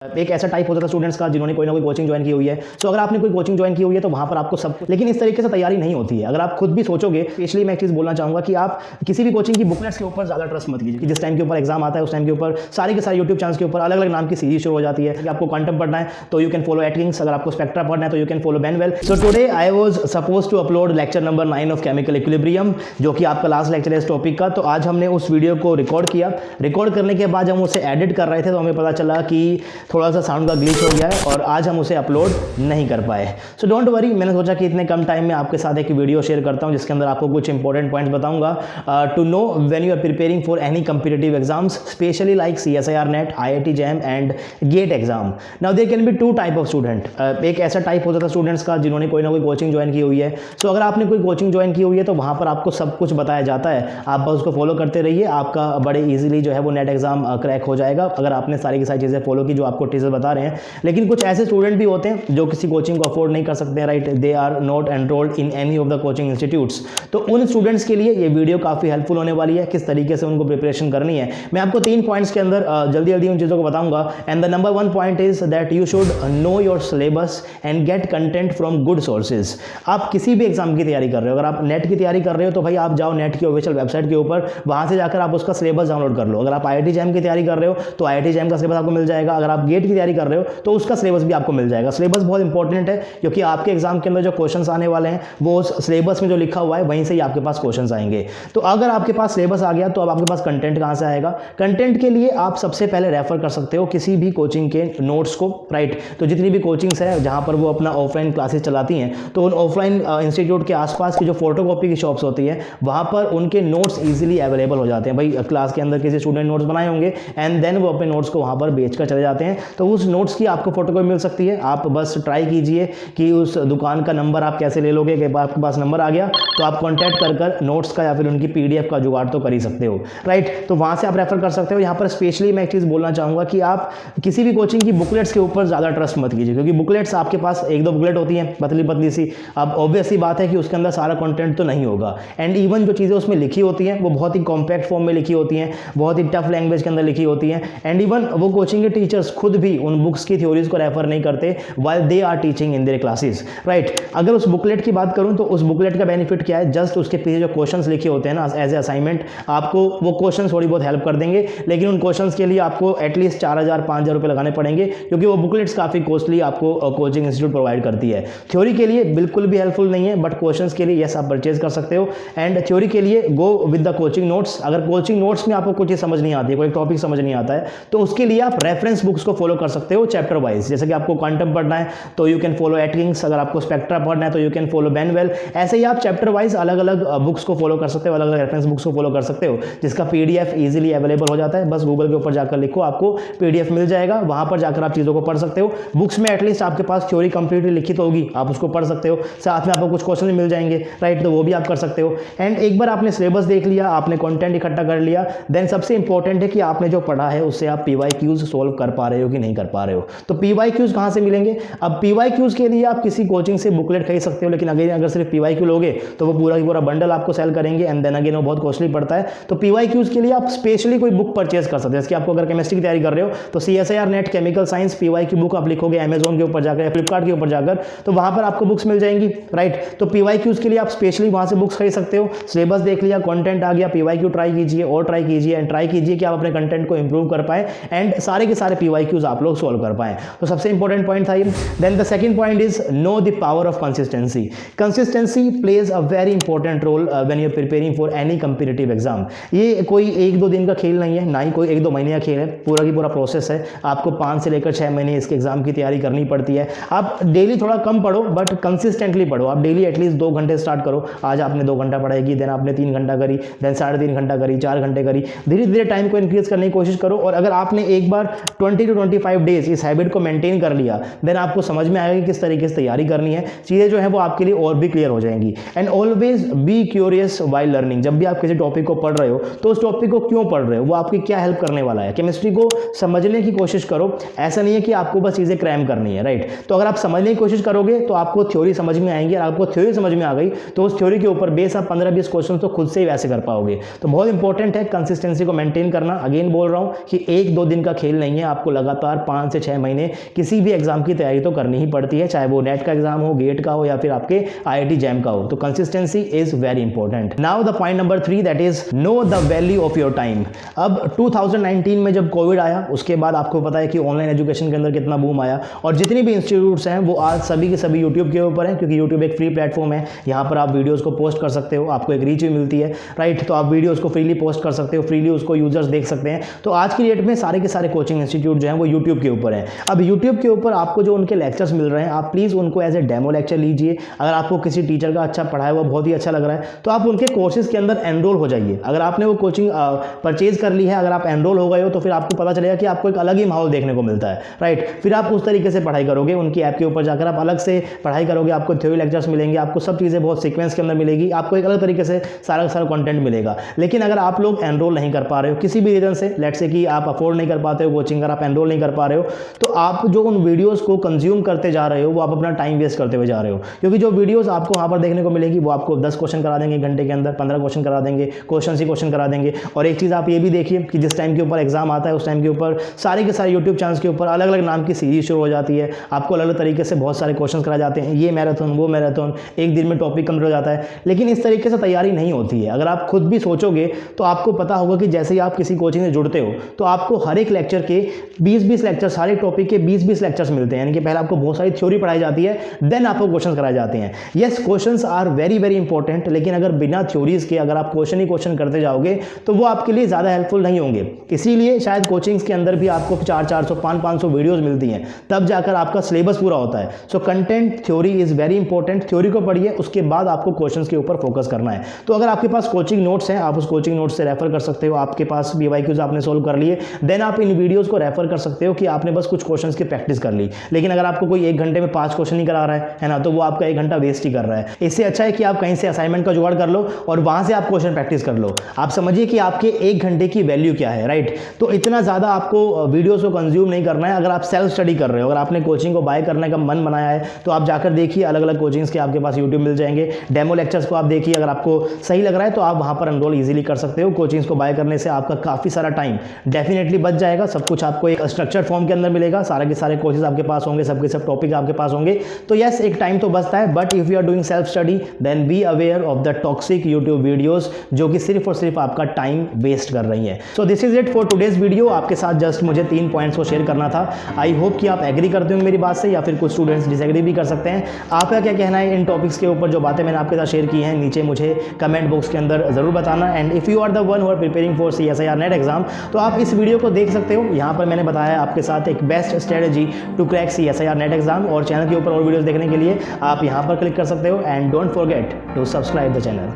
एक ऐसा टाइप होता था स्टूडेंट्स का जिन्होंने कोई ना कोई कोचिंग ज्वाइन की हुई है। सो अगर आपने कोई कोचिंग ज्वाइन की हुई है तो वहां पर आपको सब कुछ, लेकिन इस तरीके से तैयारी नहीं होती है। अगर आप खुद भी सोचोगे, स्पेशली मैं एक चीज़ बोलना चाहूंगा कि आप किसी भी कोचिंग की बुकलेट्स के ऊपर ज़्यादा ट्रस्ट मत कीजिए कि जिस टाइम के ऊपर एग्जाम आता है उस टाइम के ऊपर सारे के सारे यूट्यूब चैनल्स के ऊपर अलग अलग नाम की सीरीज शुरू हो जाती है कि आपको क्वांटम पढ़ना है तो यू कैन फॉलो एटकिंग्स, अगर आपको स्पेक्ट्रा पढ़ना है तो you can follow Banwell. So today I was suppose to upload lecture number 9 of chemical equilibrium, जो कि आपका लास्ट लेक्चर है इस टॉपिक का। तो आज हमने उस वीडियो को रिकॉर्ड किया। रिकॉर्ड करने के बाद हम उसे एडिट कर रहे थे तो हमें पता चला कि थोड़ा सा साउंड का ग्लिच हो गया है और आज हम उसे अपलोड नहीं कर पाए। सो डोंट वरी, मैंने सोचा कि इतने कम टाइम में आपके साथ एक वीडियो शेयर करता हूं जिसके अंदर आपको कुछ इंपॉर्टेंट पॉइंट्स बताऊंगा to know when you are preparing for any competitive exams, specially like CSIR NET, IIT JAM and GATE exam. Now there can be two type of student. एक ऐसा type होता था स्टूडेंट्स का जिन्होंने कोई ना कोई कोचिंग ज्वाइन की हुई है। सो अगर आपने कोई कोचिंग ज्वाइन की हुई है तो वहां पर आपको सब कुछ बताया जाता है, आप बस उसको फॉलो करते रहिए, आपका बड़े ईजिली जो है वो नेट एग्जाम क्रैक हो जाएगा अगर आपने सारी की सारी चीज़ें फॉलो की जो आपको टीचर बता रहे हैं। लेकिन कुछ ऐसे स्टूडेंट भी होते हैं जो किसी कोचिंग को अफोर्ड नहीं कर सकते हैं, right, they are not enrolled in any of the coaching institutes. तो उन स्टूडेंट्स के लिए ये वीडियो काफी हेल्पफुल होने वाली है, किस तरीके से उनको प्रिपरेशन करनी है। मैं आपको 3 पॉइंट्स के अंदर जल्दी जल्दी उन चीजों को बताऊंगा। And the number 1 point is that you should know your syllabus and get content from good sources. आप किसी भी एग्जाम की तैयारी कर रहे हो, अगर आप नेट की तैयारी कर रहे हो तो भाई आप जाओ नेट की ऑफिशियल वेबसाइट के ऊपर, वहां से जाकर आप उसका सिलेबस डाउनलोड कर लो। अगर आप IIT जैम की तैयारी कर रहे हो तो IIT जैम का सिलेबस आपको मिल जाएगा। अगर आप गेट की तैयारी कर रहे हो तो उसका सिलेबस भी आपको मिल जाएगा। सिलेबस बहुत इंपॉर्टेंट है क्योंकि आपके एग्जाम के अंदर जो क्वेश्चंस आने वाले हैं वो उस सिलेबस में जो लिखा हुआ है वहीं से ही आपके पास क्वेश्चंस आएंगे। तो अगर आपके पास सिलेबस आ गया तो अब आपके पास कंटेंट कहां से आएगा? कंटेंट के लिए आप सबसे पहले रेफर कर सकते हो किसी भी कोचिंग के नोट्स को, राइट। तो जितनी भी कोचिंग्स है जहां पर वो अपना ऑफलाइन क्लासेस चलाती हैं तो उन ऑफलाइन इंस्टीट्यूट के आसपास की जो फोटोकॉपी की शॉप्स होती है वहां पर उनके नोट्स ईजिली अवेलेबल हो जाते हैं। भाई क्लास के अंदर किसी स्टूडेंट नोट्स बनाए होंगे एंड देन वो अपने नोट्स को वहां पर बेचकर चले जाते हैं, तो उस नोट्स की आपको फोटोकॉपी मिल सकती है। आप बस ट्राई कीजिए कि उस दुकान का नंबर आप कैसे ले लोगे कि आपके पास नंबर आ गया तो आप कांटेक्ट कर नोट्स का या फिर उनकी PDF का जुगाड़ तो कर ही सकते हो, राइट। तो वहां से आप रेफर कर सकते हो। यहाँ पर स्पेशली मैं एक चीज़ बोलना चाहूँगा कि आप किसी भी कोचिंग की बुकलेट्स के ऊपर ज़्यादा ट्रस्ट मत कीजिए, क्योंकि बुकलेट्स आपके पास 1-2 बुकलेट होती हैं पतली पतली सी। अब ऑब्वियसली बात है कि उसके अंदर सारा कंटेंट तो नहीं होगा, एंड इवन जो चीज़ें उसमें लिखी होती हैं वो बहुत ही कॉम्पैक्ट फॉर्म में लिखी होती हैं, बहुत ही टफ लैंग्वेज के अंदर लिखी होती हैं, एंड इवन वो कोचिंग के टीचर्स खुद भी उन बुक्स की थ्योरीज को रेफर नहीं करते while they are teaching in their classes, right. अगर उस बुकलेट की बात करूं तो उस बुकलेट का बेनिफिट क्या है? जस्ट उसके पीछे जो क्वेश्चंस लिखे होते हैं ना एज ए असाइनमेंट, आपको वो क्वेश्चंस थोड़ी बहुत हेल्प कर देंगे, लेकिन उन क्वेश्चंस के लिए आपको एटलीस्ट 4,000-5,000 रुपये लगाने पड़ेंगे क्योंकि वो बुकलेट्स काफ़ी कॉस्टली आपको कोचिंग इंस्टीट्यूट प्रोवाइड करती है। थ्योरी के लिए बिल्कुल भी हेल्पफुल नहीं है, बट क्वेश्चंस के लिए यस आप परचेज कर सकते हो, एंड थ्योरी के लिए go with the coaching notes. अगर कोचिंग नोट्स में आपको कुछ चीज़ समझ नहीं आती है, कोई टॉपिक समझ नहीं आता है, तो उसके लिए आप रेफरेंस बुक्स को फॉलो कर सकते हो चैप्टर वाइज। जैसे कि आपको क्वांटम पढ़ना है तो यू कैन फॉलो एटकिंग्स, अगर आपको स्पेक्ट्रा पढ़ना है तो यू कैन फॉलो बेनवेल। ऐसे ही आप चैप्टर वाइज अलग अलग बुक्स को फॉलो कर सकते हो, अलग अलग रेफरेंस बुक्स को फॉलो कर सकते हो, जिसका PDF इजीली अवेलेबल हो जाता है। बस गूगल के ऊपर जाकर लिखो, आपको PDF मिल जाएगा, वहां पर जाकर आप चीज़ों को पढ़ सकते हो। बुक्स में एटलीस्ट आपके पास थ्योरी कंप्लीटली लिखित होगी, आप उसको पढ़ सकते हो, साथ में आपको कुछ क्वेश्चन भी मिल जाएंगे, राइट, तो वो भी आप कर सकते हो। एंड एक बार आपने सिलेबस देख लिया, आपने कंटेंट इकट्ठा कर लिया, देन सबसे इंपॉर्टेंट है कि आपने जो पढ़ा है उससे आप PYQs सोल्व कर पा रहे हो कि नहीं कर पा रहे हो। तो PYQs कहां से मिलेंगे? अब PYQs के लिए आप किसी कोचिंग से बुकलेट खरीद सकते हो, लेकिन अगर सिर्फ PYQ लोगे तो वो पूरा की पूरा बंडल आपको सेल करेंगे एंड देन अगेन वो बहुत कॉस्टली पड़ता है। तो PYQs के लिए आप स्पेशली कोई बुक परचेज कर सकते हो। जैसे आपको अगर केमिस्ट्री की तैयारी कर रहे हो तो CSIR net chemical science PYQ book आप लिखोगे अमेजोन के ऊपर जाकर या फ्लिपकार्ट के ऊपर जाकर, तो वहां पर आपको बुक्स मिल जाएंगी, राइट। तो PYQs के लिए आप स्पेशली वहां से बुक्स खरीद सकते हो। सिलेबस देख लिया, कंटेंट आ गया, PYQ ट्राई कीजिए और ट्राई कीजिए एंड ट्राई कीजिए कि आप अपने कंटेंट को इंप्रूव कर पाए एंड सारे के सारे PYQs आप लोग सोल्व कर पाए। तो सबसे इंपॉर्टेंट पॉइंट था ये। Then the second point is know the power of consistency. Consistency plays a very important role when you are preparing for any competitive exam. ये कोई 1-2 दिन का खेल नहीं है, ना ही कोई 1-2 महीने का खेल है, पूरा की पूरा प्रोसेस है। आपको 5 से लेकर 6 महीने इसके एग्जाम की तैयारी करनी पड़ती है। आप डेली थोड़ा कम पढ़ो बट कंसिस्टेंटली पढ़ो। आप डेली एटलीस्ट 2 घंटे स्टार्ट करो। आज आपने 2 घंटा पढ़ाई, देन आपने 3 घंटा करी, देन 3.5 घंटा करी, 4 घंटे करी। धीरे धीरे टाइम को इंक्रीज करने की कोशिश करो, और अगर आपने एक बार 20 to 25 डेज इस हैबिट को मेंटेन कर लिया, देन आपको समझ में आएगा कि किस तरीके से तैयारी करनी है। चीजें जो है वो आपके लिए और भी क्लियर हो जाएंगी। And always be curious while learning. जब भी आप किसी टॉपिक को पढ़ रहे हो तो उस टॉपिक को क्यों पढ़ रहे हो, वो आपकी क्या हेल्प करने वाला है। केमिस्ट्री को समझने की कोशिश करो, ऐसा नहीं है कि आपको बस चीजें क्रैम करनी है, राइट। तो अगर आप समझने की कोशिश करोगे तो आपको थ्योरी समझ में आएंगी, और आपको थ्योरी समझ में आ गई तो उस थ्योरी के ऊपर बेस आप 15-20 क्वेश्चन तो खुद से ही वैसे कर पाओगे। तो बहुत इंपॉर्टेंट है कंसिस्टेंसी को मेंटेन करना। अगेन बोल रहा हूं कि 1-2 दिन का खेल नहीं है, आपको लगातार 5 से 6 महीने किसी भी एग्जाम की तैयारी तो करनी ही पड़ती है, चाहे वो नेट का एग्जाम हो, गेट का हो या फिर आपके IIT जैम का हो। तो consistency is very important. Now the point number 3, that is know the value of your time. अब 2019 में जब कोविड आया उसके बाद आपको पता है कि ऑनलाइन एजुकेशन के अंदर कितना बूम आया, और जितनी भी इंस्टीट्यूट्स हैं वो आज सभी के सभी यूट्यूब के ऊपर हैं, क्योंकि यूट्यूब एक फ्री प्लेटफॉर्म है। यहाँ पर आप वीडियोस को पोस्ट कर सकते हो, आपको एक रीच भी मिलती है, राइट। तो आप वीडियोस को फ्रीली पोस्ट कर सकते हो, फ्रीली उसको यूजर्स देख सकते हैं। तो आज की डेट में सारे के सारे कोचिंग इंस्टीट्यूट जो हैं वो यूट्यूब के ऊपर हैं। अब यूट्यूब के ऊपर आपको जो उनके लेक्चर्स मिल रहे हैं, आप प्लीज़ उनको एज ए डेमो लेक्चर लीजिए। अगर आपको किसी टीचर का अच्छा पढ़ाया हुआ बहुत ही अच्छा लग रहा है तो आप उनके कोर्सेज के अंदर एनरोल हो जाइए। अगर आपने वो कोचिंग परचेज कर ली है, अगर आप एनरोल हो गए हो तो फिर आपको पता चलेगा कि आपको एक अलग ही माहौल देखने को मिलता है, राइट। फिर आप उस तरीके से पढ़ाई करोगे, उनकी ऐप के ऊपर जाकर आप अलग से पढ़ाई करोगे, आपको थ्योरी लेक्चर्स मिलेंगे, आपको सब चीज़ें बहुत सीक्वेंस के अंदर मिलेगी, आपको एक अलग तरीके से सारा कंटेंट मिलेगा। लेकिन अगर आप लोग एनरोल नहीं कर पा रहे हो किसी भी रीजन से, लेट्स से कि आप अफोर्ड नहीं कर पाते हो कोचिंग, अगर आप एनरोल नहीं कर पा रहे हो, तो आप जो उन वीडियोस को कंज्यूम करते जा रहे हो वो आप अपना टाइम वेस्ट करते हुए जा रहे हो। क्योंकि जो वीडियोस आपको वहाँ पर देखने को मिलेगी वो आपको 10 क्वेश्चन करा देंगे घंटे के अंदर, 15 क्वेश्चन करा देंगे, क्वेश्चन ही क्वेश्चन करा देंगे। और एक चीज़ आप ये भी देखिए कि जिस टाइम के ऊपर एग्जाम आता है उस टाइम के ऊपर सारे के सारे यूट्यूब चैनल्स के ऊपर अलग अलग नाम की सीरीज शुरू हो जाती है, आपको अलग अलग तरीके से बहुत सारे क्वेश्चन कराए जाते हैं, ये मैराथन वो मैराथन, एक दिन में टॉपिक कंप्लीट हो जाता है। लेकिन इस तरीके से तैयारी नहीं होती है। अगर आप खुद भी सोचोगे तो आपको पता होगा कि जैसे ही आप किसी कोचिंग से जुड़ते हो तो आपको हर एक लेक्चर के 20-20 लेक्चर, सारे टॉपिक के 20-20 लेक्चर्स मिलते हैं। यानी कि पहले आपको बहुत सारी थ्योरी पढ़ाई जाती है, देन आपको क्वेश्चन कराए जाते हैं। Yes, questions are very very important, लेकिन अगर बिना थ्योरीज के अगर आप क्वेश्चन ही क्वेश्चन करते जाओगे तो वो आपके लिए ज़्यादा हेल्पफुल नहीं होंगे। इसीलिए शायद कोचिंग्स के अंदर भी आपको 400-400, 500-500 वीडियोज़ मिलती हैं, तब जाकर आपका सिलेबस पूरा होता है। So content theory is very important. Theory को पढ़िए, उसके बाद आपको क्वेश्चंस के ऊपर फोकस करना है। तो अगर आपके पास कोचिंग नोट्स हैं, आप उस कोचिंग नोट्स से रेफर कर सकते हो। आपके पास BYQs आपने सोल्व कर लिए, देन आप इन वीडियोस को रेफर कर सकते हो कि आपने बस कुछ क्वेश्चंस की प्रैक्टिस कर ली। लेकिन अगर आपको कोई 1 घंटे में 5 क्वेश्चन नहीं करा रहा है ना, तो वो आपका 1 घंटा वेस्ट ही कर रहा है। इससे अच्छा है कि आप कहीं से असाइनमेंट का जुगाड़ कर लो और वहां से आप क्वेश्चन प्रैक्टिस कर लो। आप समझिए कि आपके 1 घंटे की वैल्यू क्या है, राइट। तो इतना ज़्यादा आपको वीडियोस को कंज्यूम नहीं करना है। अगर आप सेल्फ स्टडी कर रहे हो, अगर आपने कोचिंग को बाय करने का मन बनाया है तो आप जाकर देखिए, अलग अलग कोचिंग्स के आपके पास यूट्यूब मिल जाएंगे। डेमो लेक्चर्स को आप देखिए, अगर आपको सही लग रहा है तो आप वहां पर एनरोल इजीली कर सकते हो। कोचिंग्स को बाय करने से आपका काफ़ी सारा टाइम डेफिनेटली बच जाएगा। सब कुछ आपको एक स्ट्रक्चर्ड फॉर्म के अंदर मिलेगा, सारे के सारे कोर्सेज आपके पास होंगे, सबके सब टॉपिक आपके पास होंगे। तो यस, एक टाइम तो बचता है, but if you are doing self study then be aware of the toxic YouTube videos जो कि सिर्फ और सिर्फ आपका टाइम वेस्ट कर रही है। So this is it for today's video. आपके साथ जस्ट मुझे 3 पॉइंट्स को शेयर करना था। आई होप कि आप एग्री करते होंगे मेरी बात से, या फिर कुछ स्टूडेंट्स डिसएग्री भी कर सकते हैं। आपका क्या कहना है इन टॉपिक्स के ऊपर, जो बातें मैंने आपके साथ शेयर की हैं, नीचे मुझे कमेंट बॉक्स के अंदर जरूर बताना। And if you are the one who are preparing for CSIR NET exam, तो आप इस वीडियो को देख सकते हो। यहाँ पर मैंने बताया है आपके साथ एक best strategy to crack CSIR NET exam, और चैनल के ऊपर और वीडियोस देखने के लिए आप यहाँ पर क्लिक कर सकते हो। And don't forget to subscribe the channel.